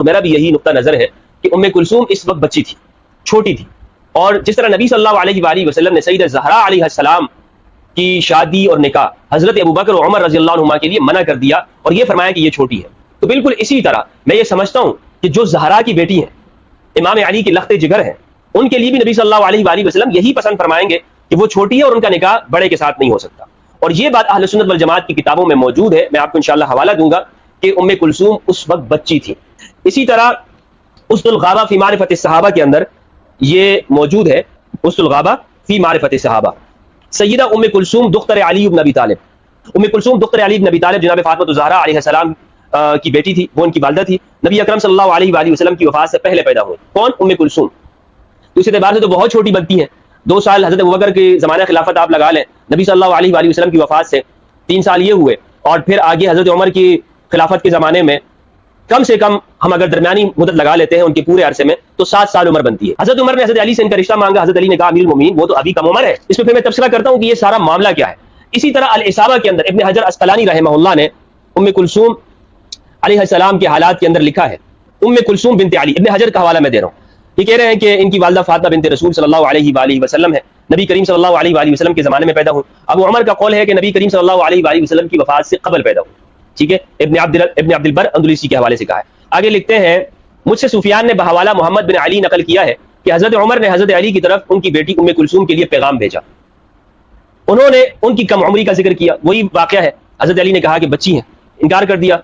تو میرا بھی یہی نقطہ نظر ہے کہ ام کلثوم اس وقت بچی تھی، چھوٹی تھی، اور جس طرح نبی صلی اللہ علیہ وآلہ وسلم نے سیدہ زہرا علیہ السلام کی شادی اور نکاح حضرت ابوبکر اور عمر رضی اللہ عنہما کے لیے منع کر دیا اور یہ فرمایا کہ یہ چھوٹی ہے، تو بالکل اسی طرح میں یہ سمجھتا ہوں کہ جو زہرا کی بیٹی ہیں، امام علی کی لخت جگر ہیں، ان کے لیے بھی نبی صلی اللہ علیہ وآلہ وسلم یہی پسند فرمائیں گے کہ وہ چھوٹی ہے اور ان کا نکاح بڑے کے ساتھ نہیں ہو سکتا، اور یہ بات اہل سنت والجماعت کی کتابوں میں موجود ہے، میں آپ کو انشاءاللہ حوالہ دوں گا کہ ام کلثوم اس وقت بچی تھی۔ اسی طرح اسد الغابہ فی معرفت الصحابہ کے اندر یہ موجود ہے، اسد الغابہ فی معرفت الصحابہ، سیدہ ام کلثوم دختر علی بن ابی طالب، ام کلثوم دختر علی بن ابی طالب جناب فاطمہ الزہرا علیہ السلام کی بیٹی تھی، وہ ان کی والدہ تھی، نبی اکرم صلی اللہ علیہ وآلہ وسلم کی وفات سے پہلے پیدا ہوئی۔ کون؟ ام کلثوم۔ تو اس اعتبار سے تو بہت چھوٹی بنتی ہیں، 2 سال حضرت ابوبکر کے زمانہ خلافت آپ لگا لیں، نبی صلی اللہ علیہ وآلہ وسلم کی وفات سے 3 سال یہ ہوئے، اور پھر آگے حضرت عمر کی خلافت کے زمانے میں کم سے کم ہم اگر درمیانی مدت لگا لیتے ہیں ان کے پورے عرصے میں تو 7 سال عمر بنتی ہے۔ حضرت عمر نے حضرت علی سے ان کا رشتہ مانگا، حضرت علی نے کہا امیر المومنین وہ تو ابھی کم عمر ہے۔ اس میں پھر میں تبصرہ کرتا ہوں کہ یہ سارا معاملہ کیا ہے۔ اسی طرح الاصابہ کے اندر ابن حجر اسقلانی رحمہ اللہ نے ام کلثوم علیہ السلام کے حالات کے اندر لکھا ہے، ام کلثوم بنت علی، ابن حجر کا حوالہ میں دے رہا ہوں، یہ کہہ رہے ہیں کہ ان کی والدہ فاطمہ بنت رسول صلی اللہ علیہ وآلہ وسلم ہے، نبی کریم صلی اللہ علیہ وآلہ وسلم کے زمانے میں پیدا ہوئی۔ ابو عمر کا قول ہے کہ نبی کریم صلی اللہ علیہ وآلہ وسلم کی وفات سے قبل پیدا ہوئی، ٹھیک ہے، ابن عبد البر اندلسی کے حوالے سے کہا ہے۔ آگے لکھتے ہیں مجھ سے سفیان نے بحوالہ محمد بن علی نقل کیا ہے کہ حضرت عمر نے حضرت علی کی طرف ان کی بیٹی ام کلثوم کے لیے پیغام بھیجا، انہوں نے ان کی کم عمری کا ذکر کیا، وہی واقعہ ہے، حضرت علی نے کہا کہ بچی ہیں، انکار کر دیا۔